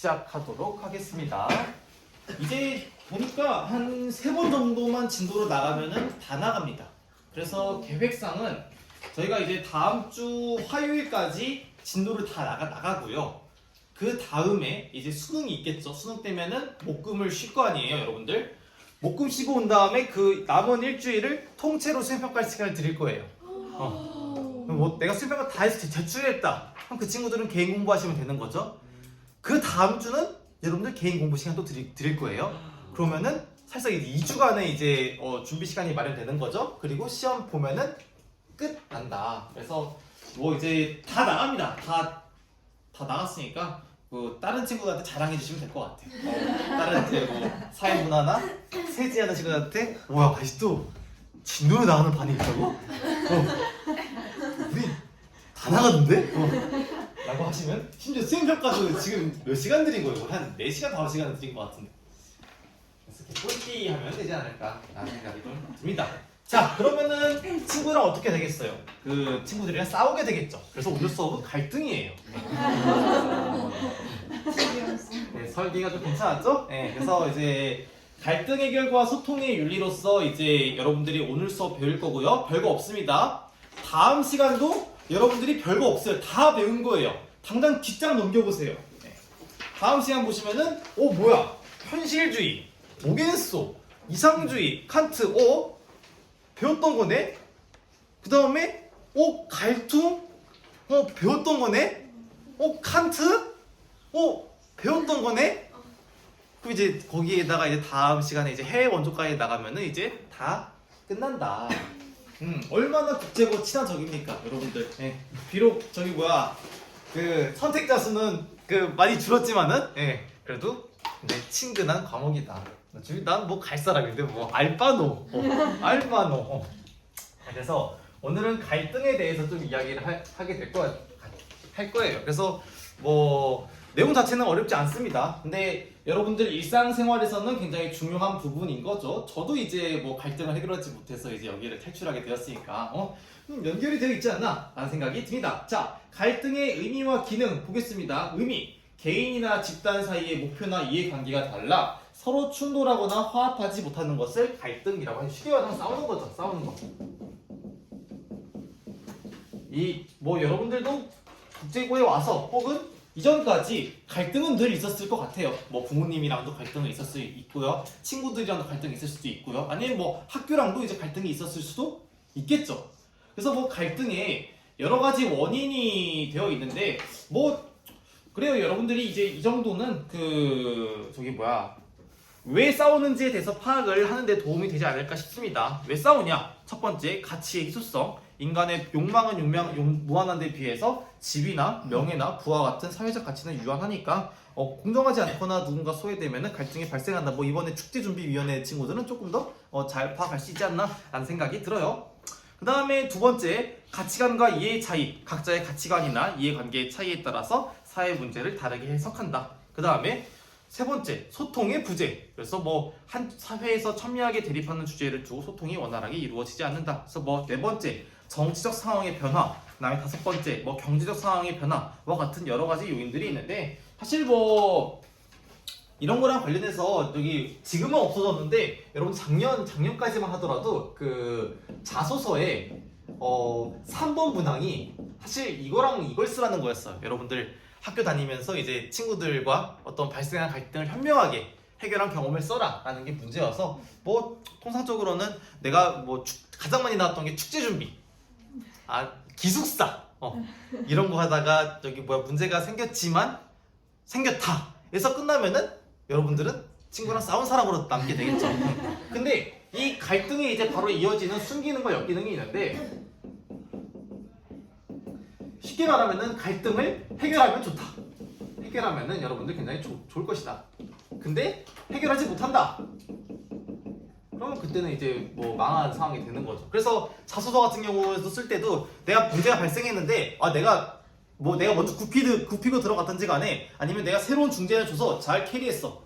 시작하도록 하겠습니다. 이제 보니까 한 3번 정도만 진도로 나가면은 다 나갑니다. 그래서 계획상은 저희가 이제 다음 주 화요일까지 진도를 다 나가고요. 그 다음에 이제 수능이 있겠죠. 수능 때면은 목금을 쉴 거 아니에요, 여러분들. 목금 쉬고 온 다음에 그 남은 일주일을 통째로 수행평가할 시간을 드릴 거예요. 뭐 내가 수행평가 다 해서 제출했다. 그럼 그 친구들은 개인 공부하시면 되는 거죠. 그 다음 주는 여러분들 개인 공부 시간 또 드릴 거예요. 그러면은 살짝 이제 2주간의 이제 준비 시간이 마련되는 거죠. 그리고 시험 보면은 끝 난다. 그래서 뭐 이제 다 나갑니다. 다 나갔으니까 그 다른 친구들한테 자랑해 주시면 될 것 같아요. 다른 이제 뭐 사회문화나 세지하는 친구들한테 뭐야 아직도 진도로 나가는 반이 있다고? 우리 다 나갔는데? 라고 하시면 심지어 수행평가도 지금 몇 시간 드린 거예요? 한 4시간, 5시간 드린 것 같은데. 그래서 이렇게 꼴찌 하면 되지 않을까 라는 생각이 좀 듭니다. 자, 그러면은 친구랑 어떻게 되겠어요? 그 친구들이랑 싸우게 되겠죠. 그래서 오늘 수업은 갈등이에요. 네, 설계가 좀 괜찮았죠? 네, 그래서 이제 갈등 해결과 소통의 윤리로서 이제 여러분들이 오늘 수업 배울 거고요. 별거 없습니다. 다음 시간도 여러분들이 별거 없어요. 다 배운 거예요. 당장 뒷장 넘겨보세요. 네. 다음 시간 보시면은 뭐야? 현실주의, 모겐소, 이상주의, 칸트, 배웠던 거네? 그 다음에 갈퉁? 배웠던 거네? 칸트? 배웠던 거네? 그럼 이제 거기에다가 이제 다음 시간에 이제 해외 원조까지 나가면은 이제 다 끝난다. 얼마나 국제고 친한 적입니까, 여러분들? 예. 비록 그 선택자 수는 많이 줄었지만은, 예. 그래도 친근한 과목이다. 난 뭐 갈 사람인데 뭐 알바노, 알바노. 그래서 오늘은 갈등에 대해서 좀 이야기를 하게 할 거예요. 그래서 뭐 내용 자체는 어렵지 않습니다. 근데 여러분들 일상생활에서는 굉장히 중요한 부분인 거죠. 저도 이제 뭐 갈등을 해결하지 못해서 이제 여기를 탈출하게 되었으니까 연결이 되어 있지 않나 라는 생각이 듭니다. 자, 갈등의 의미와 기능 보겠습니다. 의미, 개인이나 집단 사이의 목표나 이해관계가 달라 서로 충돌하거나 화합하지 못하는 것을 갈등이라고 하죠. 쉽게 말하면 싸우는 거죠. 싸우는 거. 뭐 여러분들도 국제고에 와서 혹은 이전까지 갈등은 늘 있었을 것 같아요. 뭐 부모님이랑도 갈등이 있을 수 있고요. 친구들이랑도 갈등이 있을 수도 있고요. 아니면 뭐 학교랑도 이제 갈등이 있었을 수도 있겠죠. 그래서 뭐 갈등에 여러 가지 원인이 되어 있는데 뭐 그래요. 여러분들이 이제 이 정도는 왜 싸우는지에 대해서 파악을 하는 데 도움이 되지 않을까 싶습니다. 왜 싸우냐? 첫 번째, 가치의 희소성. 인간의 욕망은 무한한 데 비해서 지위나 명예나 부와 같은 사회적 가치는 유한하니까 공정하지 않거나 누군가 소외되면 갈등이 발생한다. 뭐 이번에 축제준비위원회 친구들은 조금 더 잘 파악할 수 있지 않나 라는 생각이 들어요. 그 다음에 두 번째, 가치관과 이해의 차이. 각자의 가치관이나 이해관계의 차이에 따라서 사회 문제를 다르게 해석한다. 그 다음에 세 번째, 소통의 부재. 그래서 뭐 한 사회에서 첨예하게 대립하는 주제를 두고 소통이 원활하게 이루어지지 않는다. 그래서 뭐 네 번째, 정치적 상황의 변화. 그다음에 다섯 번째, 뭐 경제적 상황의 변화와 같은 여러 가지 요인들이 있는데 사실 뭐 이런 거랑 관련해서 여기 지금은 없어졌는데 여러분 작년까지만 하더라도 그 자소서에 3번 문항이 사실 이거랑 이걸 쓰라는 거였어요. 여러분들 학교 다니면서 이제 친구들과 어떤 발생한 갈등을 현명하게 해결한 경험을 써라 라는 게 문제여서 뭐 통상적으로는 내가 뭐 가장 많이 나왔던 게 축제 준비, 기숙사 이런 거 하다가 문제가 생겼다 에서 끝나면은 여러분들은 친구랑 싸운 사람으로 남게 되겠죠. 근데 이 갈등이 이제 바로 이어지는 순기능과 역기능이 있는데 쉽게 말하면은 갈등을 해결하면 좋다. 해결하면은 여러분들 굉장히 좋을 것이다. 근데 해결하지 못한다. 그러면 그때는 이제 뭐 망한 상황이 되는 거죠. 그래서 자소서 같은 경우에도 쓸 때도 내가 문제가 발생했는데 내가 먼저 굽히고 들어갔던지 간에 아니면 내가 새로운 중재를 줘서 잘 캐리했어.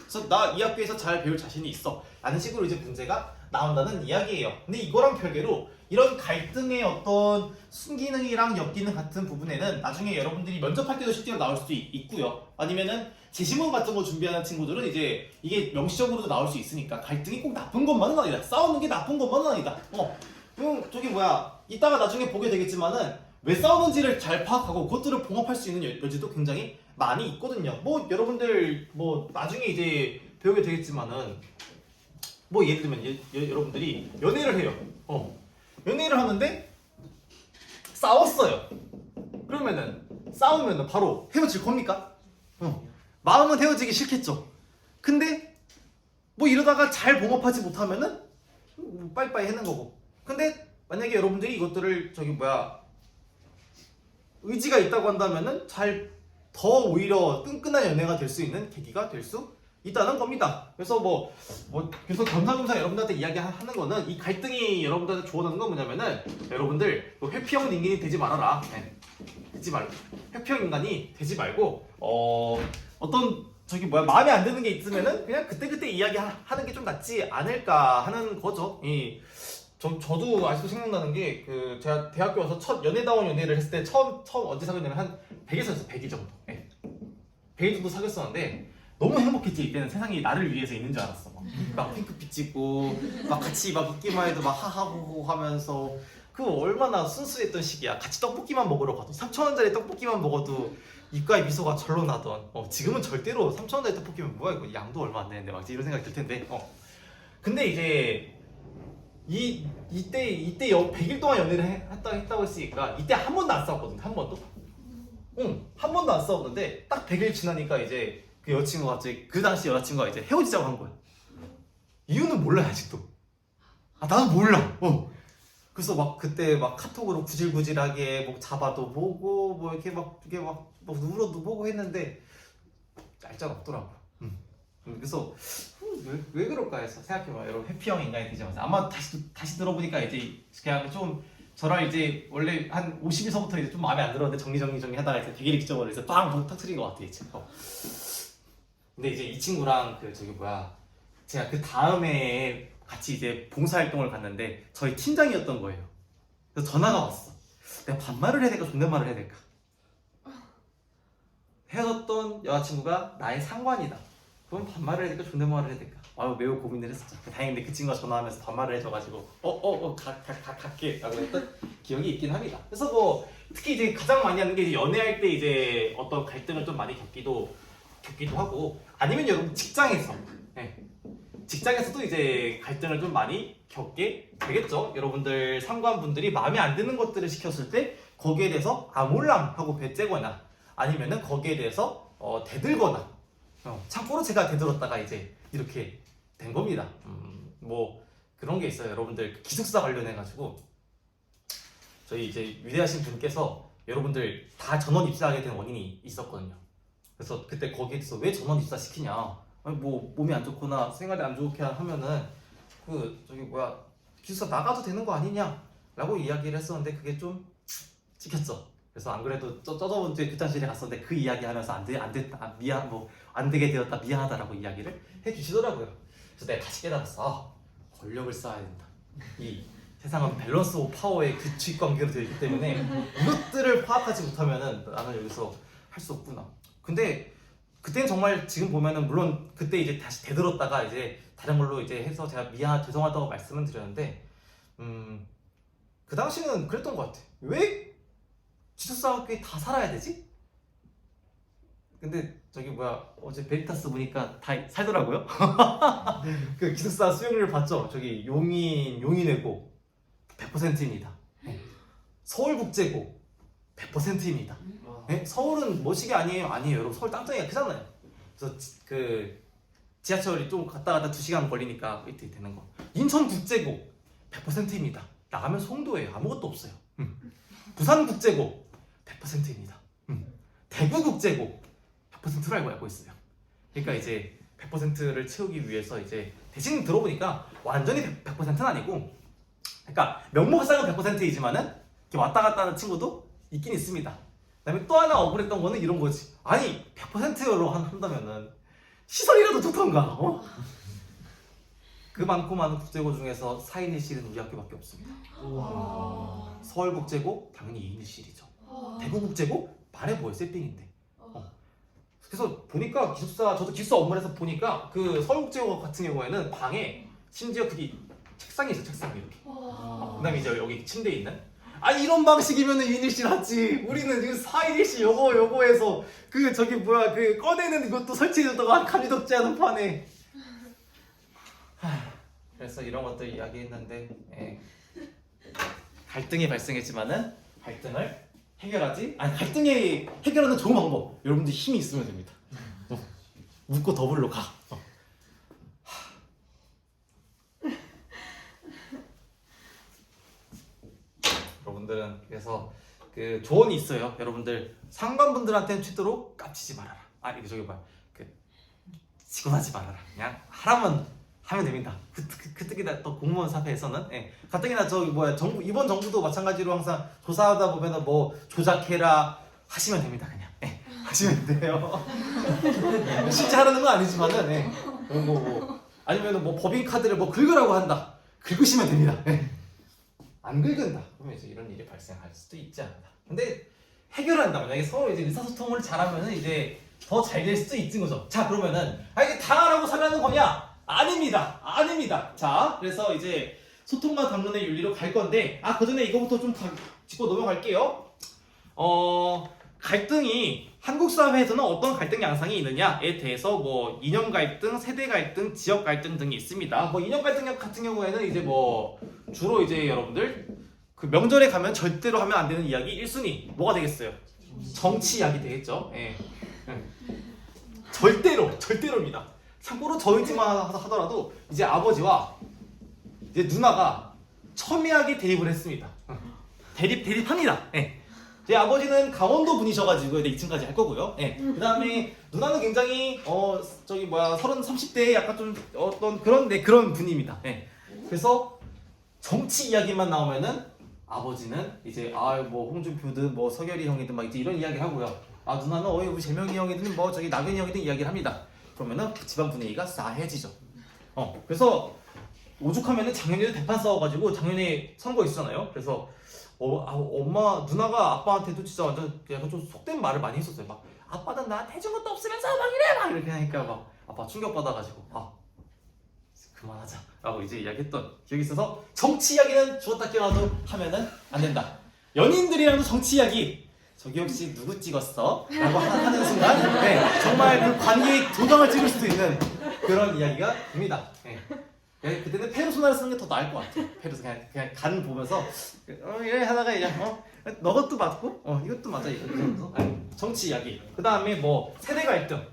그래서 나 이 학교에서 잘 배울 자신이 있어. 라는 식으로 이제 문제가 나온다는 이야기예요. 근데 이거랑 별개로 이런 갈등의 어떤 순기능이랑 역기능 같은 부분에는 나중에 여러분들이 면접할 때도 실제로 나올 수도 있고요. 아니면은 제시문 같은 거 준비하는 친구들은 이제 이게 명시적으로도 나올 수 있으니까 갈등이 꼭 나쁜 것만은 아니다. 싸우는 게 나쁜 것만은 아니다. 저기 뭐야 이따가 나중에 보게 되겠지만은 왜 싸우는지를 잘 파악하고 그것들을 봉합할 수 있는 여지도 굉장히 많이 있거든요. 뭐 여러분들 뭐 나중에 이제 배우게 되겠지만은 뭐 예를 들면 여러분들이 연애를 해요. 연애를 하는데 싸웠어요. 그러면은 싸우면은 바로 헤어질 겁니까? 마음은 헤어지기 싫겠죠. 근데 뭐 이러다가 잘 봉합하지 못하면은 빠이빠이 하는 거고. 근데 만약에 여러분들이 이것들을 저기 뭐야 의지가 있다고 한다면은 더 오히려 끈끈한 연애가 될 수 있는 계기가 될 수 있다는 겁니다. 그래서 그래서 겸사겸사 여러분들한테 이야기하는 거는 이 갈등이 여러분들한테 조언하는 건 뭐냐면은 여러분들 회피형 인간이 되지 말아라. 되지 말고 회피형 인간이 되지 말고 어떤 저기 뭐야 마음에 안 드는 게 있으면은 그냥 그때 이야기하는 게 좀 낫지 않을까 하는 거죠. 저도 아직도 생각나는 게 제가 대학교 와서 첫 연애다운 연애를 했을 때 처음 언제 사귀었냐면 한 100에서 100일 정도. 100일 정도 사귀었었는데 너무 행복했지. 이때는 세상이 나를 위해서 있는 줄 알았어. 막 핑크빛 찍고 막 같이 막 있기만 해도 막 하하호호 하면서 얼마나 순수했던 시기야. 같이 떡볶이만 먹으러 가도 3,000원짜리 떡볶이만 먹어도 입가에 미소가 절로 나던 지금은 절대로 3,000원짜리 떡볶이면 뭐야 이거 양도 얼마 안 되는데 막 이런 생각이 들 텐데 근데 이제 이때 100일 동안 연애를 했다고 했으니까 이때 한 번도 안 싸웠거든. 한 번도? 한 번도 안 싸웠는데 딱 100일 지나니까 이제 그 여자친구가 갑자기 그 당시 여자친구가 이제 헤어지자고 한 거야. 이유는 몰라요 아직도. 나도 몰라. 그래서 막 그때 막 카톡으로 구질구질하게 뭐 잡아도 보고 뭐 이렇게 막 누러도 보고 했는데 알짜가 없더라고. 그래서 왜 그럴까 해서 생각해봐. 여러분 회피형 인간이 되지 마세요. 아마 다시 들어보니까 이제 그냥 좀 저랑 이제 원래 한 50에서부터 이제 좀 마음에 안 들었는데 정리 하다가 이제 되게 기점으로 이제 빵 터트린 것 같아 이제. 근데 이제 이 친구랑 제가 그 다음에 같이 이제 봉사활동을 갔는데 저희 팀장이었던 거예요. 그래서 전화가 왔어. 내가 반말을 해야 될까 존댓말을 해야 될까? 헤어졌던 여자친구가 나의 상관이다. 그럼 반말을 해야 될까 존댓말을 해야 될까? 매우 고민을 했었죠. 다행인데 그 친구가 전화하면서 반말을 해줘가지고 갈게 라고 했던 기억이 있긴 합니다. 그래서 특히 이제 가장 많이 하는 게 이제 연애할 때 이제 어떤 갈등을 좀 많이 겪기도 하고 아니면 여러분 직장에서도 이제 갈등을 좀 많이 겪게 되겠죠. 여러분들 상관분들이 마음에 안 드는 것들을 시켰을 때 거기에 대해서 몰랑 하고 배째거나 아니면은 거기에 대해서 대들거나 참고로 제가 되들었다가 이제 이렇게 된 겁니다. 뭐 그런 게 있어요. 여러분들 기숙사 관련해가지고 저희 이제 위대하신 분께서 여러분들 다 전원 입사하게 된 원인이 있었거든요. 그래서 그때 거기에 대해서 왜 전원 입사 시키냐? 뭐 몸이 안 좋거나 생활이 안 좋게 하면은 기숙사 나가도 되는 거 아니냐라고 이야기를 했었는데 그게 좀 찍혔죠. 그래서 안 그래도 저번 주에 교장실에 갔었는데 그 이야기 하면서 안 됐다 안 되게 되었다 미안하다라고 이야기를 해주시더라고요. 그래서 내가 다시 깨달았어. 권력을 쌓아야 된다. 이 세상은 밸런스 오브 파워의 규칙 관계로 되어 있기 때문에 이것들을 파악하지 못하면은 나는 여기서 할 수 없구나. 근데 그때는 정말 지금 보면은 물론 그때 이제 다시 되들었다가 이제 다른 걸로 이제 해서 제가 죄송하다고 말씀은 드렸는데 그 당시는 그랬던 것 같아. 왜 기숙사학교에 다 살아야 되지? 근데 어제 베리타스 보니까 다 살더라고요. 그 기숙사 수용료를 받죠. 용인외고 100%입니다. 서울국제고 100%입니다. 서울은 멋이게 아니에요. 여러분 서울 땅덩이가 크잖아요. 그래서 지하철이 좀 갔다 2시간 걸리니까 이렇게 되는 거. 인천국제고 100%입니다. 나가면 송도예요. 아무것도 없어요. 부산국제고 100%입니다. 대구국제고 100%로 알고 있어요. 그러니까 이제 100%를 채우기 위해서 이제 대신 들어보니까 완전히 100%는 아니고, 그러니까 명목상은 100%이지만은 이렇게 왔다 갔다 하는 친구도 있긴 있습니다. 그다음에 또 하나 억울했던 거는 이런 거지. 아니 100%로 한다면은 시설이라도 좋던가. 그 많고 많은 국제고 중에서 4인 1실은 우리 학교밖에 없습니다. 서울국제고 당연히 2인 1실이죠. 대구국제고 말해 뭐해 세팅인데. 그래서 보니까 저도 기숙사 업무를 해서 보니까 그 서울국제고 같은 경우에는 방에 심지어 그게 책상이 있어, 책상이 이렇게. 그다음에 이제 여기 침대 있는. 아 이런 방식이면은 2인 1실 하지. 우리는 지금 4인 1실 요거 해서 그 저기 뭐야 그 꺼내는 이것도 설치해줬다가 감이 덥지 않은 판에. 그래서 이런 것들 이야기했는데 갈등이 발생했지만은 갈등을 해결하지? 아니 갈등이 해결하는 좋은 방법 여러분들 힘이 있으면 됩니다. 묻고 더블로 가. 여러분들은 그래서 그 조언이 있어요. 여러분들 상관분들한테는 최대로 깝치지 말아라. 아 이거 저기 뭐야 그 직원하지 말아라. 그냥 하라면 하면 됩니다. 특히나 또 공무원 사회에서는 가뜩이나 저기 뭐야 정부 이번 정부도 마찬가지로 항상 조사하다 보면은 뭐 조작해라 하시면 됩니다. 그냥 하시면 돼요. 실제 하라는 건 아니지만은 아니면은 뭐 법인 카드를 뭐 긁으라고 한다. 긁으시면 됩니다. 안 긁은다. 그러면 이제 이런 일이 발생할 수도 있지 않나. 근데 해결한다. 만약에 서로 이제 의사소통을 잘하면은 이제 더 잘 될 수도 있는 거죠. 자 그러면은 이게 당하라고 살라는 거냐? 아닙니다. 아닙니다. 자, 그래서 이제 소통과 담론의 윤리로 갈 건데, 그 전에 이거부터 좀 짚고 넘어갈게요. 갈등이 한국 사회에서는 어떤 갈등 양상이 있느냐에 대해서 뭐 이념 갈등, 세대 갈등, 지역 갈등 등이 있습니다. 뭐 이념 갈등 같은 경우에는 이제 뭐 주로 이제 여러분들 그 명절에 가면 절대로 하면 안 되는 이야기 1순위 뭐가 되겠어요? 정치 이야기 되겠죠. 절대로입니다. 참고로 저희 집만 하더라도 이제 아버지와 이제 누나가 첨예하게 대립을 했습니다. 대립합니다. 제 아버지는 강원도 분이셔가지고 2층까지 할 거고요. 그 다음에 누나는 굉장히 저기 뭐야 30대에 약간 좀 어떤 그런 분입니다. 그래서 정치 이야기만 나오면은 아버지는 이제 뭐 홍준표든 뭐 서결이 형이든 막 이제 이런 이야기를 하고요. 누나는 우리 재명이 형이든 뭐 저기 나균이 형이든 이야기를 합니다. 그러면은 집안 분위기가 싸해지죠. 그래서 오죽하면은 작년에도 대판 싸워가지고 작년에 선거 있었잖아요. 그래서 엄마 누나가 아빠한테도 진짜 완전 약간 좀 속된 말을 많이 했었어요. 막 아빠는 나한테 해준 것도 없으면서 막 이래 막 이렇게 하니까 막 아빠 충격 받아가지고 그만하자 라고 이제 이야기했던 기억이 있어서 정치 이야기는 주었다 끼어나도 하면은 안 된다. 연인들이랑도 정치 이야기 저기 혹시 누구 찍었어? 라고 하는 순간 정말 그 관계에 도장을 찍을 수도 있는 그런 이야기가 됩니다. 그때는 페르소나를 쓰는 게 더 나을 것 같아요. 페르소 그냥 간 보면서 이래 하다가 이제 너 것도 맞고 이것도 맞아 이러면서 정치 이야기. 그 다음에 뭐 세대 갈등.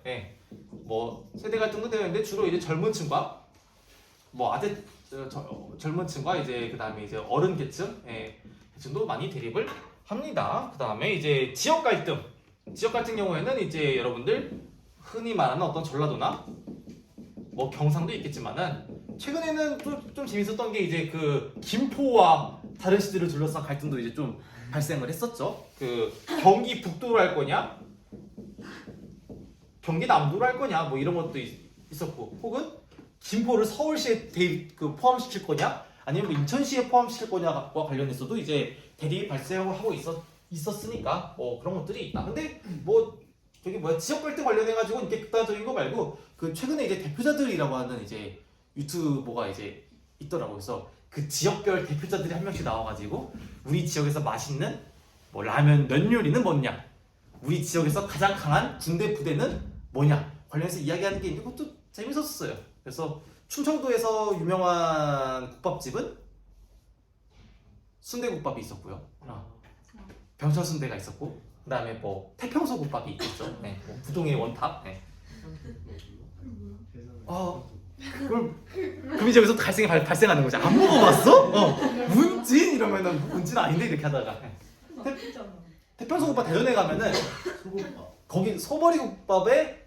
뭐 세대 갈등도 되는데 주로 이제 젊은 층과 뭐 젊은 층과 이제 그 다음에 이제 어른 계층도 많이 대립을 합니다. 그 다음에 이제 지역 갈등. 지역 같은 경우에는 이제 여러분들 흔히 말하는 어떤 전라도나 뭐 경상도 있겠지만은 최근에는 좀 재밌었던 게 이제 그 김포와 다른 시들을 둘러싼 갈등도 이제 좀 발생을 했었죠. 그 경기 북도로 할 거냐, 경기 남도로 할 거냐, 뭐 이런 것도 있었고, 혹은 김포를 서울시에 포함시킬 거냐, 아니면 뭐 인천시에 포함시킬 거냐와 관련해서도 이제 대립이 발생하고 있었으니까 뭐 그런 것들이 있다. 근데 뭐 저기 뭐야 지역 갈등 관련해가지고 이렇게 극단적인 거 말고 그 최근에 이제 대표자들이라고 하는 이제 유튜버가 이제 있더라고요. 그래서 그 지역별 대표자들이 한 명씩 나와가지고 우리 지역에서 맛있는 뭐 라면 면 요리는 뭐냐, 우리 지역에서 가장 강한 군대 부대는 뭐냐 관련해서 이야기하는 게 있는 것도 재밌었어요. 그래서 충청도에서 유명한 국밥집은 순대국밥이 있었고요. 병천 순대가 있었고, 그 다음에 뭐 태평소 국밥이 있겠죠. 뭐 부동의 원탑. 그럼 이제 여기서 갈등이 발생하는 거지. 안 먹어봤어? 문진 이러면은 문진 아닌데 이렇게 하다가 태평소 국밥 대전에 가면은 거기 소머리 국밥에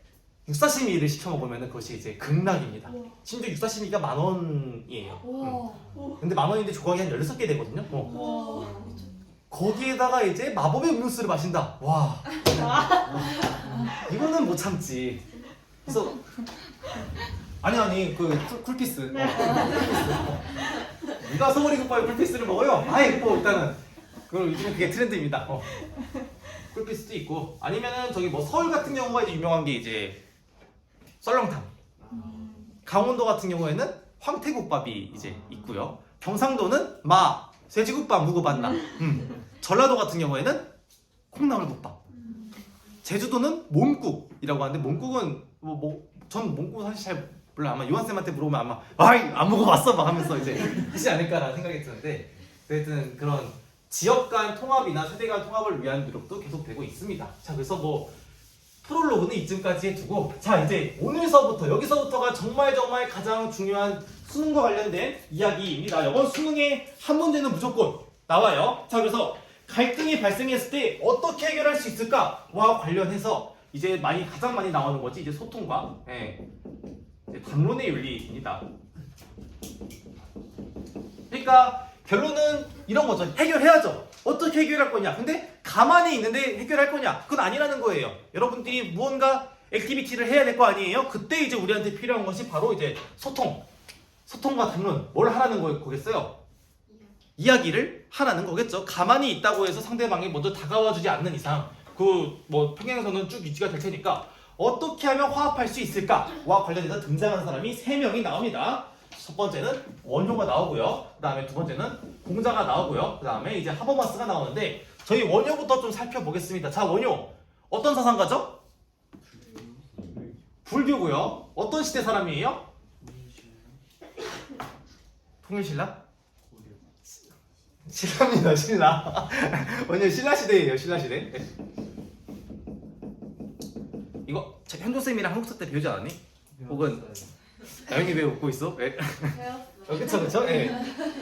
육사시미를 시켜 먹으면은 그것이 이제 극락입니다. 심지어 육사시미가 10,000원이에요. 근데 10,000원인데 조각이 한 16개 되거든요. 거기에다가 이제 마법의 음료수를 마신다. 와. 이거는 못 참지. 그래서 아니 그 쿨피스. 누가 소머리 국밥에 쿨피스를 먹어요? 아이 뭐 일단은 그걸 요즘에 그게 트렌드입니다. 쿨피스도 있고 아니면은 저기 뭐 서울 같은 경우가 이제 유명한 게 이제 썰렁탕. 강원도 같은 경우에는 황태국밥이 이제 있고요. 경상도는 돼지국밥 묵어봤나. 전라도 같은 경우에는 콩나물국밥. 제주도는 몽국이라고 하는데 몽국은 전 몽국 사실 잘 몰라. 아마 요한쌤한테 물어보면 아마 안 먹어봤어 막 하면서 이제 하지 않을까라는 생각이 드는데 하여튼 그런 지역 간 통합이나 세대 간 통합을 위한 노력도 계속되고 있습니다. 자 그래서 뭐 프롤로그는 이쯤까지 해두고 자 이제 오늘서부터 여기서부터가 정말 가장 중요한 수능과 관련된 이야기입니다. 이번 수능에 한 문제는 무조건 나와요. 자 그래서 갈등이 발생했을 때 어떻게 해결할 수 있을까와 관련해서 이제 가장 많이 나오는 거지 이제 소통과 이제 담론의 윤리입니다. 그러니까 결론은 이런 거죠. 해결해야죠. 어떻게 해결할 거냐? 근데 가만히 있는데 해결할 거냐? 그건 아니라는 거예요. 여러분들이 무언가 액티비티를 해야 될 거 아니에요? 그때 이제 우리한테 필요한 것이 바로 이제 소통과 담론. 뭘 하라는 거겠어요? 이야기를 하라는 거겠죠. 가만히 있다고 해서 상대방이 먼저 다가와주지 않는 이상 그 뭐 평행선은 쭉 유지가 될 테니까 어떻게 하면 화합할 수 있을까와 관련해서 등장하는 사람이 3명이 나옵니다. 첫 번째는 원효가 나오고요. 그 다음에 두 번째는 공자가 나오고요. 그 다음에 이제 하버마스가 나오는데 저희 원효부터 좀 살펴보겠습니다. 자 원효 어떤 사상가죠? 불교고요. 어떤 시대 사람이에요? 통일신라? 신라입니다. 신라. 원효 신라 시대예요. 신라 시대. 네. 이거 현조쌤이랑 한국사 때 배우지 않았니? 혹은 나영이 왜 웃고 있어? 네. 그쵸? 네.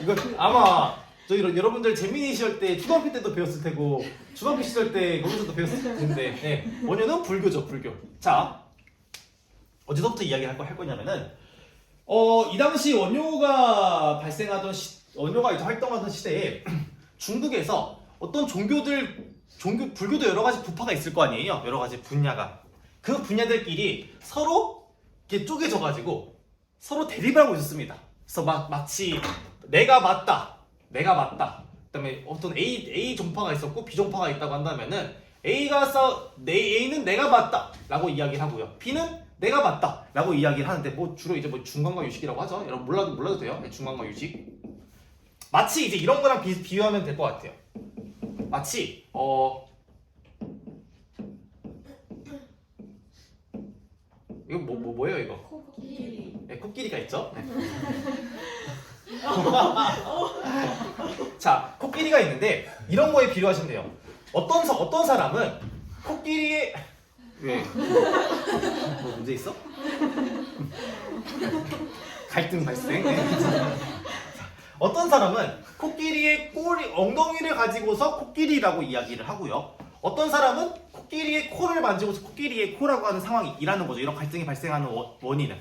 이거 아마 저희 여러분들 재민이 시절 때 초등학교 때도 배웠을 테고 중학교 시절 때 거기서도 배웠을 텐데 네. 원효는 불교죠. 불교. 자 어디서부터 이야기할 거냐면은 이 당시 원효가 원효가 이제 활동하던 시대에 중국에서 어떤 불교도 여러 가지 부파가 있을 거 아니에요. 여러 가지 분야가. 그 분야들끼리 서로 이렇게 쪼개져가지고 서로 대립을 하고 있었습니다. 그래서 마치 내가 맞다. 그다음에 어떤 A 종파가 있었고 B 종파가 있다고 한다면은 A는 내가 맞다라고 이야기를 하고요. B는 내가 맞다라고 이야기를 하는데 주로 이제 중간과 유식이라고 하죠. 여러분 몰라도 돼요. 네, 중간과 유식. 마치 이제 이런 거랑 비유하면 될 것 같아요. 마치 이거 뭐예요 이거? 코끼리. 네, 코끼리가 있죠. 네. 자, 코끼리가 있는데 이런 거에 비유하시면 돼요. 어떤 사람은 코끼리의 왜? 뭐 문제 있어? 갈등 발생. 네. 어떤 사람은 코끼리의 엉덩이를 가지고서 코끼리라고 이야기를 하고요. 어떤 사람은 코끼리의 코를 만지고서 코끼리의 코라고 하는 상황이라는 거죠. 이런 갈등이 발생하는 원인은.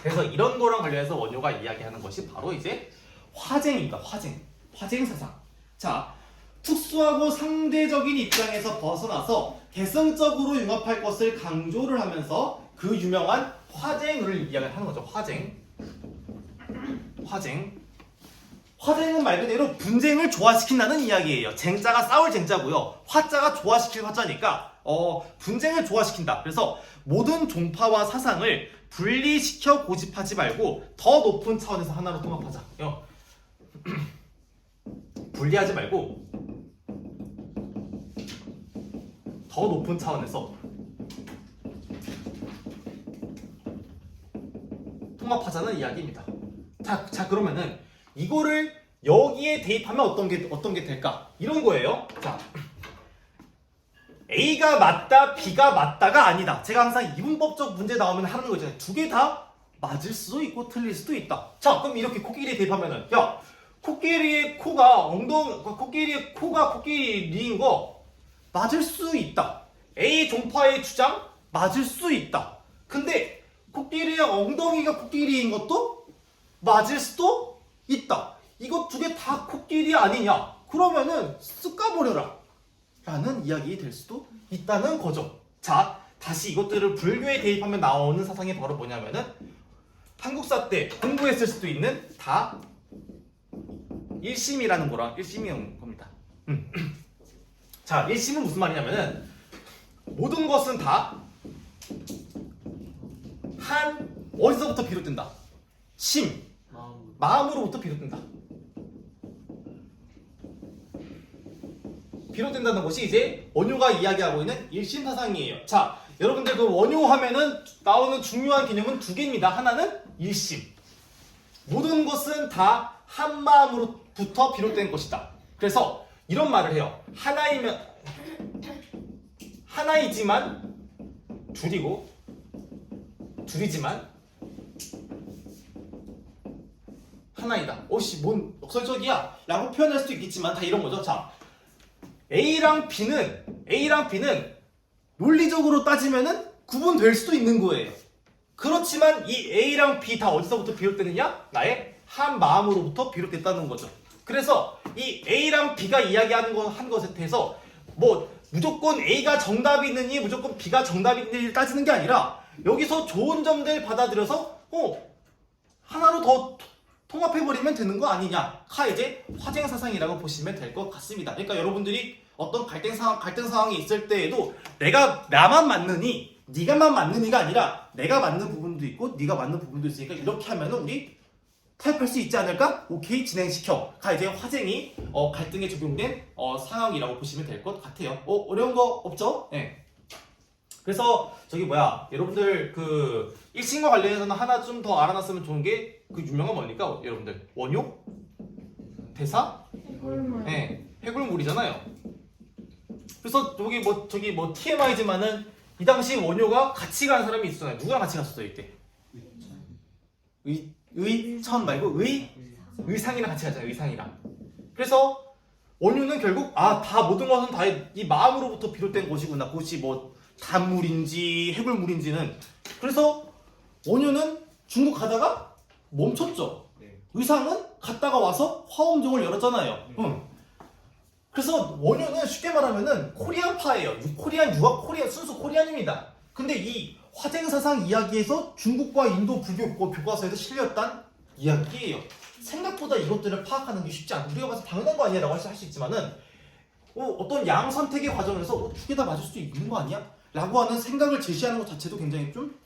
그래서 이런 거랑 관련해서 원효가 이야기하는 것이 바로 이제 화쟁입니다. 화쟁 사상. 자, 특수하고 상대적인 입장에서 벗어나서 개성적으로 융합할 것을 강조를 하면서 그 유명한 화쟁을 이야기하는 거죠. 화쟁은 말 그대로 분쟁을 조화시킨다는 이야기예요. 쟁자가 싸울 쟁자고요. 화자가 조화시킬 화자니까 분쟁을 조화시킨다. 그래서 모든 종파와 사상을 분리시켜 고집하지 말고 더 높은 차원에서 하나로 통합하자. 분리하지 말고 더 높은 차원에서 통합하자는 이야기입니다. 자 그러면은 이거를 여기에 대입하면 어떤 게 될까? 이런 거예요. 자, A가 맞다, B가 맞다가 아니다. 제가 항상 이분법적 문제 나오면 하는 거 있잖아요. 두 개 다 맞을 수도 있고 틀릴 수도 있다. 자, 그럼 이렇게 코끼리에 대입하면은 코끼리의 코가 코끼리의 코가 코끼리인 거 맞을 수 있다. A 종파의 주장 맞을 수 있다. 근데 코끼리의 엉덩이가 코끼리인 것도 맞을 수도 있다. 이거 두 개 다 코끼리 아니냐? 그러면은 쓱 까버려라 라는 이야기 될 수도 있다는 거죠. 자, 다시 이것들을 불교에 대입하면 나오는 사상이 바로 뭐냐면은 한국사 때 공부했을 수도 있는 다 일심이라는 거랑 일심이라는 겁니다. 자, 일심은 무슨 말이냐면은 모든 것은 다 한 어디서부터 비롯된다? 심, 마음으로부터 비롯된다. 비롯된다는 것이 이제 원효가 이야기하고 있는 일심 사상이에요. 자, 여러분들 그 원효 하면은 나오는 중요한 개념은 두 개입니다. 하나는 일심. 모든 것은 다 한 마음으로부터 비롯된 것이다. 그래서 이런 말을 해요. 하나이지만 둘이지만 하나이다. 오씨, 뭔 역설적이야? 라고 표현할 수도 있겠지만 다 이런 거죠. 자, A랑 B는 논리적으로 따지면은 구분될 수도 있는 거예요. 그렇지만 이 A랑 B 다 어디서부터 비롯되느냐? 나의 한 마음으로부터 비롯됐다는 거죠. 그래서 이 A랑 B가 이야기하는 한 것에 대해서 뭐 무조건 A가 정답이 있느니 무조건 B가 정답이 있느니 따지는 게 아니라 여기서 좋은 점들 받아들여서 하나로 더 통합해버리면 되는 거 아니냐? 이제 화쟁사상이라고 보시면 될 것 같습니다. 그러니까 여러분들이 어떤 갈등 상황이 있을 때에도 나만 맞느니 네가만 맞느니가 아니라 내가 맞는 부분도 있고 네가 맞는 부분도 있으니까 이렇게 하면은 우리 타협할 수 있지 않을까? 오케이, 진행시켜. 이제 화쟁이 갈등에 적용된 상황이라고 보시면 될 것 같아요. 어려운 거 없죠? 네. 그래서 여러분들 그 일신과 관련해서는 하나 좀 더 알아놨으면 좋은 게 그 유명한 뭡니까? 여러분들 원효? 대사? 해골물. 네, 해골물이잖아요. 그래서 저기 뭐 TMI지만은 이 당시 원효가 같이 간 사람이 있었잖아요. 누구랑 같이 갔었어요 이때? 의천 말고 의상이랑 같이 가잖아요. 의상이랑. 그래서 원효는 결국 다 모든 것은 다 이 마음으로부터 비롯된 것이구나. 그것이 뭐 단물인지 해골물인지는. 그래서 원효는 중국 가다가 멈췄죠. 의상은 갔다가 와서 화엄종을 열었잖아요. 그래서 원효는 쉽게 말하면은 코리안파예요. 코리안 유학 코리안 순수 코리안입니다. 근데 이 화쟁사상 이야기에서 중국과 인도 불교 교과서에서 실렸단 이야기예요. 생각보다 이것들을 파악하는 게 쉽지 않고 우리가 봐서 당연한 거 아니야 라고 할 수 있지만은 어떤 양 선택의 과정에서 두 개 다 맞을 수도 있는 거 아니야? 라고 하는 생각을 제시하는 것 자체도 굉장히 좀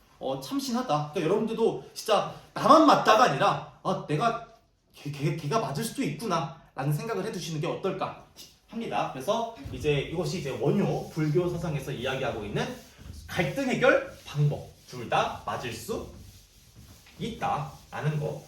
참신하다. 그러니까 여러분들도 진짜 나만 맞다가 아니라 내가 걔가 맞을 수도 있구나 라는 생각을 해두시는 게 어떨까 합니다. 그래서 이것이 이제 원효 불교 사상에서 이야기하고 있는 갈등 해결 방법 둘 다 맞을 수 있다라는 거.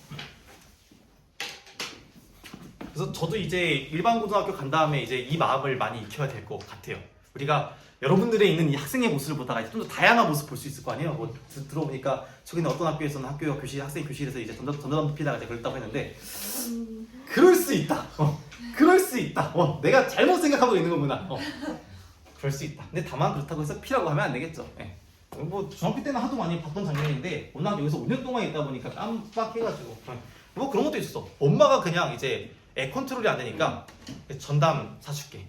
그래서 저도 이제 일반 고등학교 간 다음에 이제 이 마음을 많이 익혀야 될 것 같아요. 우리가 여러분들의 있는 이 학생의 모습을 보다가 좀 더 다양한 모습 볼 수 있을 거 아니에요. 뭐 들어보니까 저기는 어떤 학교에서는 학생 교실에서 이제 전자담배 피다가 이제 그랬다고 했는데 그럴 수 있다. 그럴 수 있다. 내가 잘못 생각하고 있는 거구나. 그럴 수 있다. 근데 다만 그렇다고 해서 피라고 하면 안 되겠죠. 예. 뭐 중학교 때는 하도 많이 봤던 장면인데 워낙 여기서 5년 동안 있다 보니까 깜빡해가지고 뭐 그런 것도 있었어. 엄마가 그냥 이제 애 컨트롤이 안 되니까 전담 사줄게.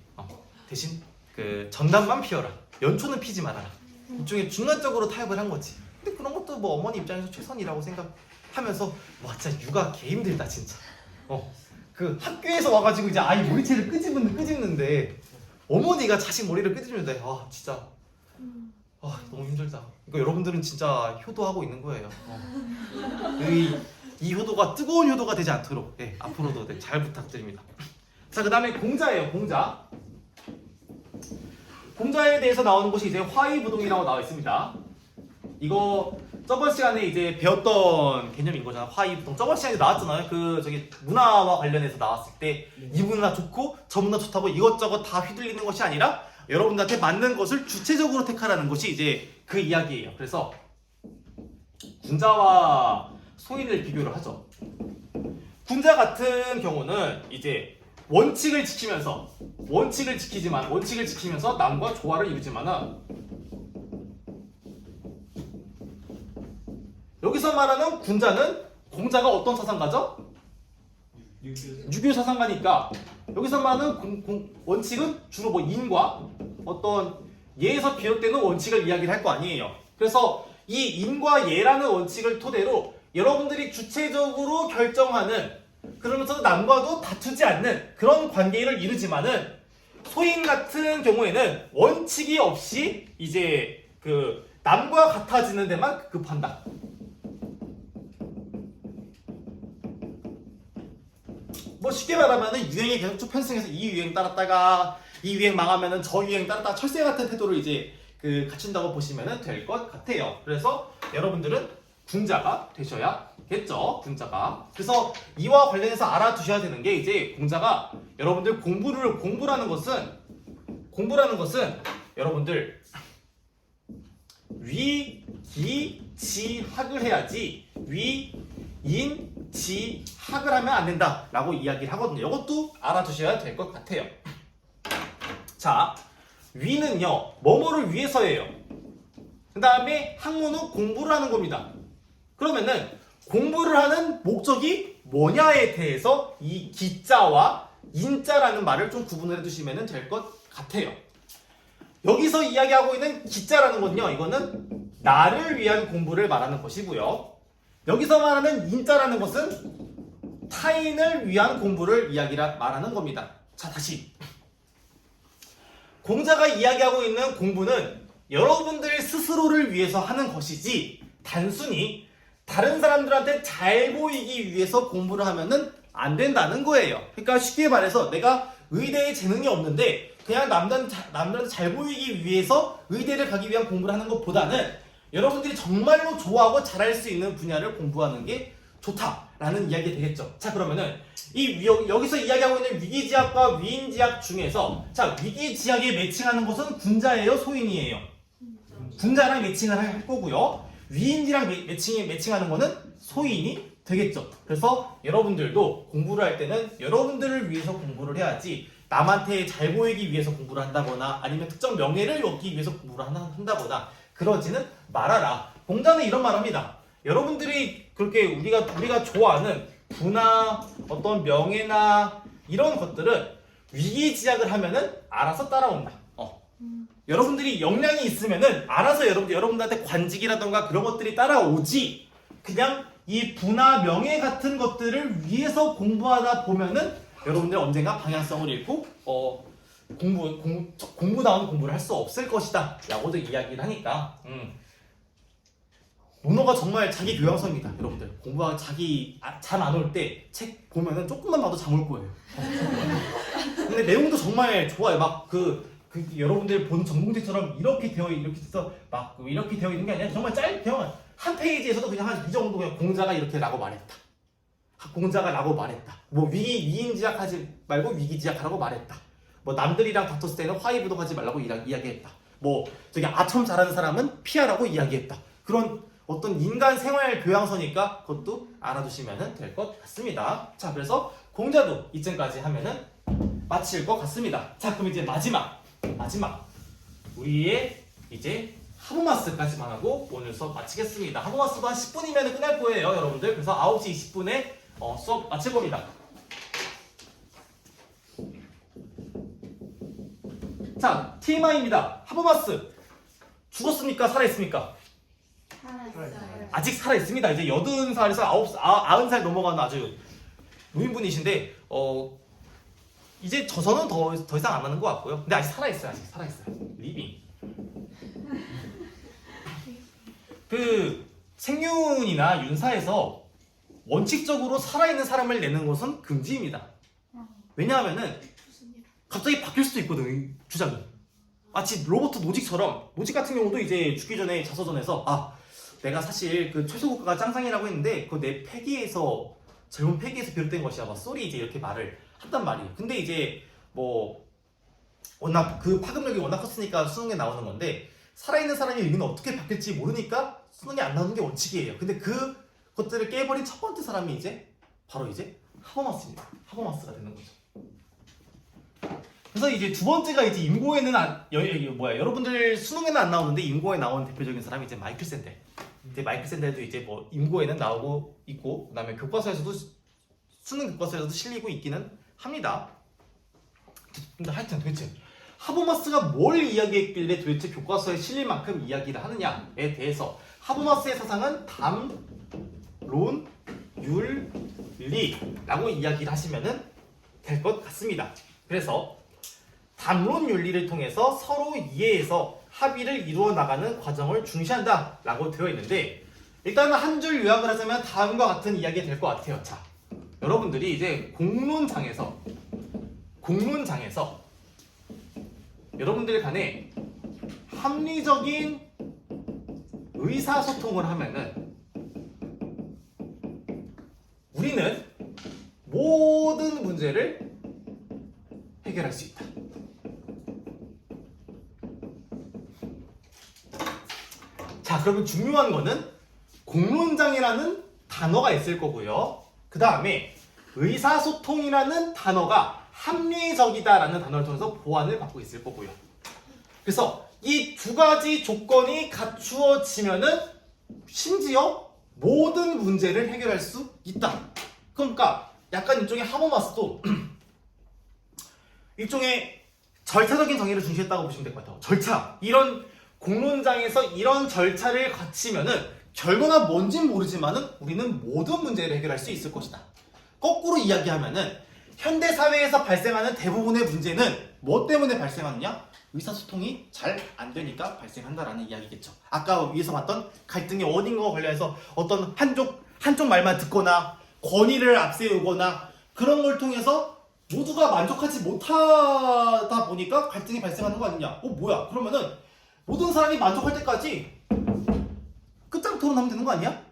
대신 그 전담만 피워라. 연초는 피지 말아라. 일종의 중간적으로 타협을 한 거지. 근데 그런 것도 뭐 어머니 입장에서 최선이라고 생각하면서 와 진짜 육아 개 힘들다 진짜. 그 학교에서 와가지고 이제 아이 머리채를 끄집는데 어머니가 자식 머리를 끄집는데 진짜 너무 힘들다. 그러니까 여러분들은 진짜 효도하고 있는 거예요. 이 효도가 뜨거운 효도가 되지 않도록 앞으로도 잘 부탁드립니다. 자, 그 다음에 공자예요. 공자에 대해서 나오는 것이 이제 화의부동이라고 나와 있습니다. 이거 저번 시간에 이제 배웠던 개념인 거잖아. 화의부동. 저번 시간에 나왔잖아요. 저기 문화와 관련해서 나왔을 때 이 문화 좋고 저 문화 좋다고 이것저것 다 휘둘리는 것이 아니라 여러분들한테 맞는 것을 주체적으로 택하라는 것이 이제 그 이야기예요. 그래서 군자와 소인을 비교를 하죠. 군자 같은 경우는 이제 원칙을 지키면서 남과 조화를 이루지만은 여기서 말하는 군자는 공자가 어떤 사상가죠? 유교 사상가니까 여기서 말하는 원칙은 주로 뭐 인과 어떤 예에서 비롯되는 원칙을 이야기를 할 거 아니에요. 그래서 이 인과 예라는 원칙을 토대로 여러분들이 주체적으로 결정하는, 그러면서 남과도 다투지 않는 그런 관계를 이루지만은 소인 같은 경우에는 원칙이 없이 이제 그 남과 같아지는 데만 급한다. 뭐 쉽게 말하면은 유행에 계속 쭉 편승해서 이 유행 따랐다가 이 유행 망하면은 저 유행 따랐다가 철새 같은 태도를 이제 그 갖춘다고 보시면 될 것 같아요. 그래서 여러분들은 궁자가 되셔야겠죠. 궁자가. 그래서 이와 관련해서 알아두셔야 되는 게 이제 궁자가 여러분들 공부라는 것은 여러분들 위기지학을 해야지 위인지학을 하면 안 된다라고 이야기를 하거든요. 이것도 알아두셔야 될 것 같아요. 자, 위는요 뭐뭐를 위해서예요. 그 다음에 학문은 공부를 하는 겁니다. 그러면은 공부를 하는 목적이 뭐냐에 대해서 이 기자와 인자라는 말을 좀 구분을 해두시면 될 것 같아요. 여기서 이야기하고 있는 기자라는 건요, 이거는 나를 위한 공부를 말하는 것이고요. 여기서 말하는 인자라는 것은 타인을 위한 공부를 말하는 겁니다. 자, 다시. 공자가 이야기하고 있는 공부는 여러분들 스스로를 위해서 하는 것이지 단순히 다른 사람들한테 잘 보이기 위해서 공부를 하면은 안 된다는 거예요. 그러니까 쉽게 말해서 내가 의대에 재능이 없는데 그냥 남들한테 잘 보이기 위해서 의대를 가기 위한 공부를 하는 것보다는 여러분들이 정말로 좋아하고 잘할 수 있는 분야를 공부하는 게 좋다라는 이야기가 되겠죠. 자, 그러면은 여기서 이야기하고 있는 위기지학과 위인지학 중에서 자, 위기지학에 매칭하는 것은 군자예요, 소인이에요? 군자랑 매칭을 할 거고요. 위인지랑 매칭하는 거는 소인이 되겠죠. 그래서 여러분들도 공부를 할 때는 여러분들을 위해서 공부를 해야지 남한테 잘 보이기 위해서 공부를 한다거나 아니면 특정 명예를 얻기 위해서 공부를 한다거나 그러지는 말아라. 공자는 이런 말 합니다. 여러분들이 그렇게 우리가 좋아하는 부나 어떤 명예나 이런 것들은 위기지학을 하면은 알아서 따라온다. 여러분들이 역량이 있으면은 알아서 여러분들한테 관직이라던가 그런 것들이 따라오지, 그냥 이 부나 명예 같은 것들을 위해서 공부하다 보면은 여러분들 언젠가 방향성을 잃고 공부다운 공부를 할 수 없을 것이다 라고도 이야기를 하니까 문어가 정말 자기 교양서입니다. 여러분들 공부하고 자기 잠 안 올 때 책 보면은 조금만 봐도 잠 올 거예요. 근데 내용도 정말 좋아요. 막 여러분들 본 전공책처럼 이렇게 되어 있는 게 아니라 정말 짧게요. 한 페이지에서도 그냥 한 이 정도 그냥 공자가 이렇게라고 말했다. 공자가 라고 말했다. 뭐 위인지학 하지 말고 위기지학하라고 말했다. 뭐 남들이랑 다퉜을 때는 화이부도 하지 말라고 이야기했다. 뭐 저기 아첨 잘하는 사람은 피하라고 이야기했다. 그런 어떤 인간 생활 교양서니까 그것도 알아두시면 될 것 같습니다. 자, 그래서 공자도 이쯤까지 하면은 마칠 것 같습니다. 자, 그럼 이제 마지막 우리의 이제 하부마스까지만 하고 오늘 수업 마치겠습니다. 하부마스도 한 10분이면 끝날 거예요, 여러분들. 그래서 9시 20분에 수업 마칠 겁니다. 자, TMI입니다. 하부마스 죽었습니까? 살아있습니까? 살아있어요. 아직 살아있습니다. 이제 80살에서 90살 넘어가는 아주 노인분이신데 이제 저서는 더 이상 안 하는 것 같고요. 근데 아직 살아있어요. 리빙. 그 생윤이나 윤사에서 원칙적으로 살아있는 사람을 내는 것은 금지입니다. 왜냐하면은 갑자기 바뀔 수도 있거든, 주장이. 마치 로버트 노직처럼, 노직 같은 경우도 이제 죽기 전에 자서전에서 내가 사실 그 최소국가가 짱짱이라고 했는데 그 내 젊은 폐기에서 비롯된 것이야. 막 쏘리 이제 이렇게 말을 한단 말이에요. 근데 이제 뭐 워낙 그 파급력이 워낙 컸으니까 수능에 나오는 건데 살아있는 사람이 의견은 어떻게 바뀔지 모르니까 수능에 안 나오는 게 원칙이에요. 근데 그것들을 깨버린 첫 번째 사람이 바로 하버마스입니다. 하버마스가 되는 거죠. 그래서 이제 두 번째가 이제 임고에는 여러분들 수능에는 안 나오는데 임고에 나오는 대표적인 사람이 이제 마이클 샌델. 근데 마이클 샌델도 이제 뭐 임고에는 나오고 있고 그다음에 수능 교과서에서도 실리고 있기는 합니다. 근데 하여튼 도대체 하버마스가 뭘 이야기했길래 도대체 교과서에 실릴 만큼 이야기를 하느냐에 대해서 하버마스의 사상은 담론 윤리라고 이야기를 하시면 될 것 같습니다. 그래서 담론 윤리를 통해서 서로 이해해서 합의를 이루어 나가는 과정을 중시한다 라고 되어 있는데, 일단은 한 줄 요약을 하자면 다음과 같은 이야기가 될 것 같아요. 자, 여러분들이 이제 공론장에서 여러분들 간에 합리적인 의사소통을 하면은 우리는 모든 문제를 해결할 수 있다. 자, 그러면 중요한 거는 공론장이라는 단어가 있을 거고요. 그 다음에 의사소통이라는 단어가 합리적이다라는 단어를 통해서 보완을 받고 있을 거고요. 그래서 이 두 가지 조건이 갖추어지면은 심지어 모든 문제를 해결할 수 있다. 그러니까 약간 일종의 하버마스도 일종의 절차적인 정의를 중시했다고 보시면 될 것 같아요. 절차. 이런 공론장에서 이런 절차를 거치면은 결과가 뭔진 모르지만은 우리는 모든 문제를 해결할 수 있을 것이다. 거꾸로 이야기하면은 현대 사회에서 발생하는 대부분의 문제는 뭐 때문에 발생하느냐? 의사소통이 잘 안 되니까 발생한다라는 이야기겠죠. 아까 위에서 봤던 갈등의 원인과 관련해서 어떤 한쪽 말만 듣거나 권위를 앞세우거나 그런 걸 통해서 모두가 만족하지 못하다 보니까 갈등이 발생하는 거 아니냐? 뭐야? 그러면은 모든 사람이 만족할 때까지 끝장 토론하면 되는 거 아니야?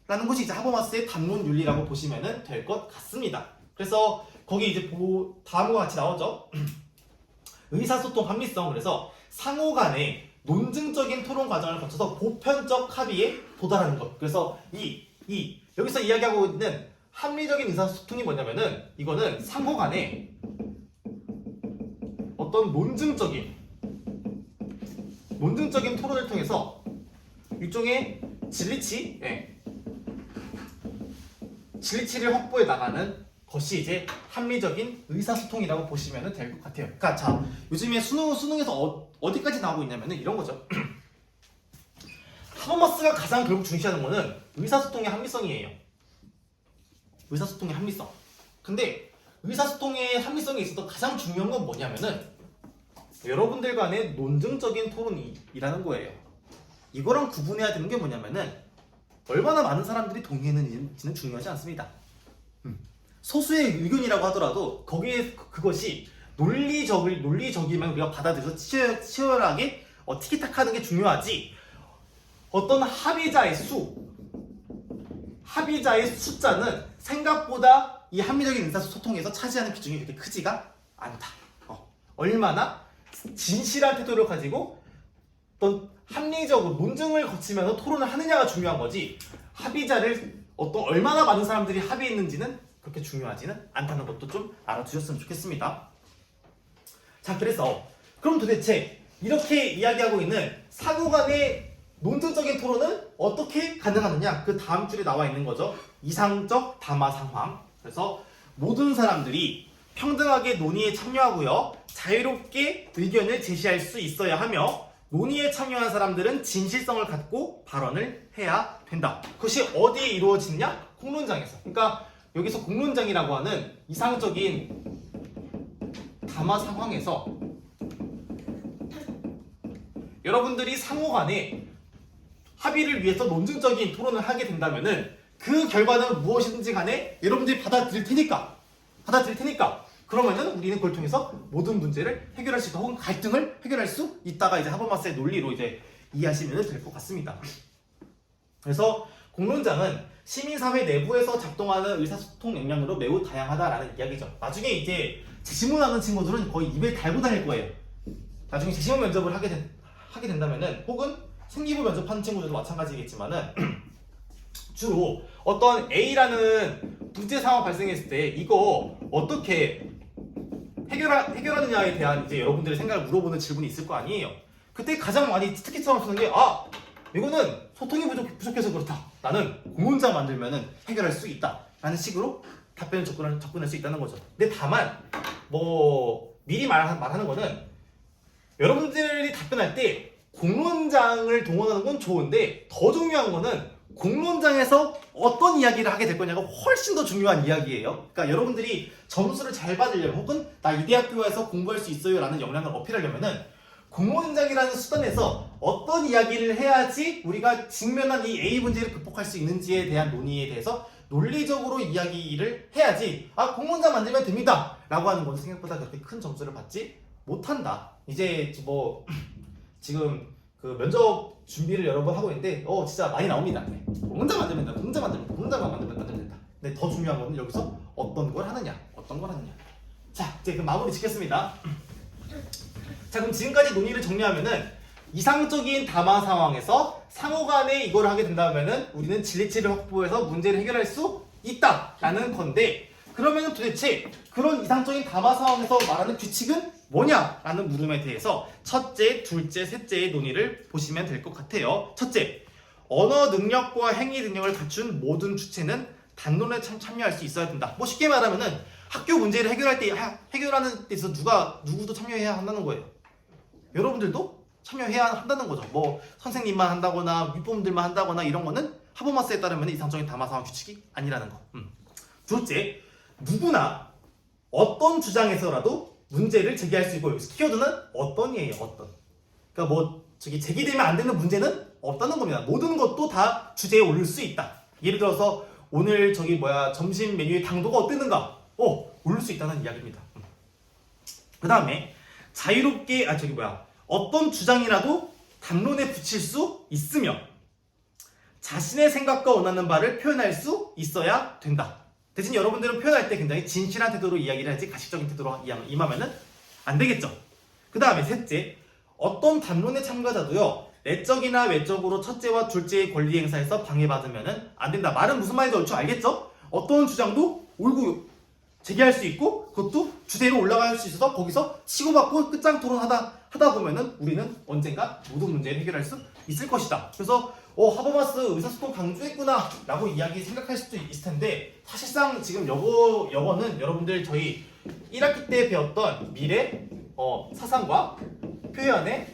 라는 것이 이제 하버마스의 담론 윤리라고 보시면 될 것 같습니다. 그래서 거기 이제 다음과 같이 나오죠. 의사소통 합리성. 그래서 상호 간의 논증적인 토론 과정을 거쳐서 보편적 합의에 도달하는 것. 그래서 여기서 이야기하고 있는 합리적인 의사소통이 뭐냐면은 이거는 상호 간의 어떤 논증적인 토론을 통해서 일종의 진리치를 확보해 나가는 것이 이제 합리적인 의사소통이라고 보시면 될 것 같아요. 그러니까 자, 요즘에 수능에서 어디까지 나오고 있냐면은 이런 거죠. 하버마스가 가장 결국 중시하는 거는 의사소통의 합리성이에요. 의사소통의 합리성. 근데 의사소통의 합리성에 있어서 가장 중요한 건 뭐냐면은 여러분들 간의 논증적인 토론이라는 거예요. 이거랑 구분해야 되는 게 뭐냐면은 얼마나 많은 사람들이 동의했는지는 중요하지 않습니다. 소수의 의견이라고 하더라도 거기에 그것이 논리적이면 우리가 받아들여서 치열하게 티키타카하는 게 중요하지, 어떤 합의자의 숫자는 생각보다 이 합리적인 의사소통에서 차지하는 비중이 그렇게 크지가 않다. 얼마나 진실한 태도를 가지고 어떤 합리적으로 논증을 거치면서 토론을 하느냐가 중요한 거지, 합의자를 얼마나 많은 사람들이 합의했는지는 그렇게 중요하지는 않다는 것도 좀 알아두셨으면 좋겠습니다. 자, 그럼 도대체 이렇게 이야기하고 있는 상호 간의 논증적인 토론은 어떻게 가능하느냐? 그 다음 줄에 나와 있는 거죠. 이상적 담화 상황. 그래서 모든 사람들이 평등하게 논의에 참여하고요, 자유롭게 의견을 제시할 수 있어야 하며 논의에 참여한 사람들은 진실성을 갖고 발언을 해야 된다. 그것이 어디에 이루어지느냐? 공론장에서. 그러니까 여기서 공론장이라고 하는 이상적인 담화 상황에서 여러분들이 상호 간에 합의를 위해서 논증적인 토론을 하게 된다면은 그 결과는 무엇이든지 간에 여러분들이 받아들일 테니까 그러면은 우리는 그걸 통해서 모든 문제를 해결할 수 있다, 혹은 갈등을 해결할 수 있다가 이제 하버마스의 논리로 이제 이해하시면 될 것 같습니다. 그래서 공론장은 시민사회 내부에서 작동하는 의사소통 역량으로 매우 다양하다라는 이야기죠. 나중에 이제 재시문하는 친구들은 거의 입에 달고 다닐 거예요. 나중에 재시문 면접을 하게 된다면은, 혹은 생기부 면접하는 친구들도 마찬가지겠지만은 주로 어떤 A라는 문제 상황 발생했을 때 이거 어떻게 해결하느냐에 대한 이제 여러분들의 생각을 물어보는 질문이 있을 거 아니에요. 그때 가장 많이 특기처럼 쓰는 게, 이거는 소통이 부족해서 그렇다. 나는 공론장 만들면은 해결할 수 있다. 라는 식으로 답변을 접근할 수 있다는 거죠. 근데 다만 미리 말하는 거는 여러분들이 답변할 때 공론장을 동원하는 건 좋은데 더 중요한 거는 공론장에서 어떤 이야기를 하게 될 거냐가 훨씬 더 중요한 이야기예요. 그러니까 여러분들이 점수를 잘 받으려면 혹은 나 이 대학교에서 공부할 수 있어요 라는 역량을 어필하려면은 공론장이라는 수단에서 어떤 이야기를 해야지 우리가 직면한 이 A 문제를 극복할 수 있는지에 대한 논의에 대해서 논리적으로 이야기를 해야지 공론장 만들면 됩니다 라고 하는 건 생각보다 그렇게 큰 점수를 받지 못한다. 이제 뭐 지금 그 면접 준비를 여러 번 하고 있는데 진짜 많이 나옵니다. 네. 공론장 만들면 된다. 공론장만 만들면 된다. 근데 더 중요한 거는 여기서 어떤 걸 하느냐. 자, 이제 그 마무리 짓겠습니다. 자, 그럼 지금까지 논의를 정리하면은 이상적인 담화 상황에서 상호간에 이걸 하게 된다면은 우리는 진리치를 확보해서 문제를 해결할 수 있다라는 건데, 그러면은 도대체 그런 이상적인 담화 상황에서 말하는 규칙은 뭐냐라는 물음에 대해서 첫째, 둘째, 셋째의 논의를 보시면 될 것 같아요. 첫째, 언어 능력과 행위 능력을 갖춘 모든 주체는 담론에 참여할 수 있어야 된다. 뭐 쉽게 말하면은 학교 문제를 해결할 때 해결하는 데서 누구도 참여해야 한다는 거예요. 여러분들도 참여해야 한다는 거죠. 뭐 선생님만 한다거나 윗부분들만 한다거나 이런 거는 하버마스에 따르면 이상적인 담화 상황 규칙이 아니라는 거. 둘째, 누구나 어떤 주장에서라도 문제를 제기할 수 있고, 여기서 키워드는 어떤이에요. 어떤. 그러니까 뭐 제기되면 안 되는 문제는 없다는 겁니다. 모든 것도 다 주제에 올릴 수 있다. 예를 들어서 오늘 점심 메뉴의 당도가 어땠는가? 올릴 수 있다는 이야기입니다. 그 다음에 자유롭게 어떤 주장이라도 담론에 붙일 수 있으며 자신의 생각과 원하는 바를 표현할 수 있어야 된다. 대신 여러분들은 표현할 때 굉장히 진실한 태도로 이야기를 하지 가식적인 태도로 임하면은 안 되겠죠. 그 다음에 셋째, 어떤 담론의 참가자도요 내적이나 외적으로 첫째와 둘째의 권리 행사에서 방해받으면은 안 된다. 말은 무슨 말인지 얼추 알겠죠? 어떤 주장도 옳고 제기할 수 있고 그것도 주제로 올라갈 수 있어서 거기서 치고받고 끝장 토론하다 보면은 우리는 언젠가 모든 문제를 해결할 수 있을 것이다. 그래서 하버마스 의사소통 강조했구나 라고 이야기 생각할 수도 있을 텐데, 사실상 지금 여거는 여러분들 저희 1학기 때 배웠던 미래 사상과 표현의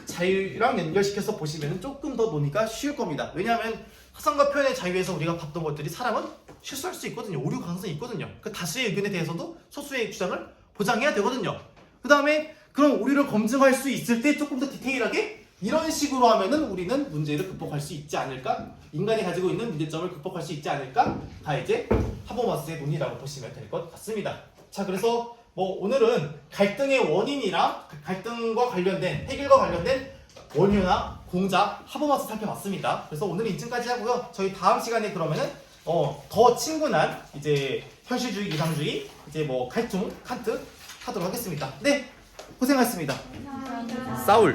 자유랑 연결시켜서 보시면 조금 더 논의가 쉬울 겁니다. 왜냐하면 사상과 표현의 자유에서 우리가 봤던 것들이 사람은 실수할 수 있거든요. 오류 가능성이 있거든요. 그 다수의 의견에 대해서도 소수의 주장을 보장해야 되거든요. 그 다음에 그런 오류를 검증할 수 있을 때 조금 더 디테일하게 이런 식으로 하면은 우리는 문제를 극복할 수 있지 않을까? 인간이 가지고 있는 문제점을 극복할 수 있지 않을까? 가 이제 하버마스의 논의라고 보시면 될 것 같습니다. 자, 그래서 뭐 오늘은 갈등의 원인이랑 갈등과 관련된 해결과 관련된 원효나 공작 하버마스 살펴봤습니다. 그래서 오늘은 이쯤까지 하고요. 저희 다음 시간에 그러면은 더 친근한 이제 현실주의, 이상주의, 이제 뭐 갈등, 칸트 하도록 하겠습니다. 네, 고생하셨습니다. 감사합니다. 사울.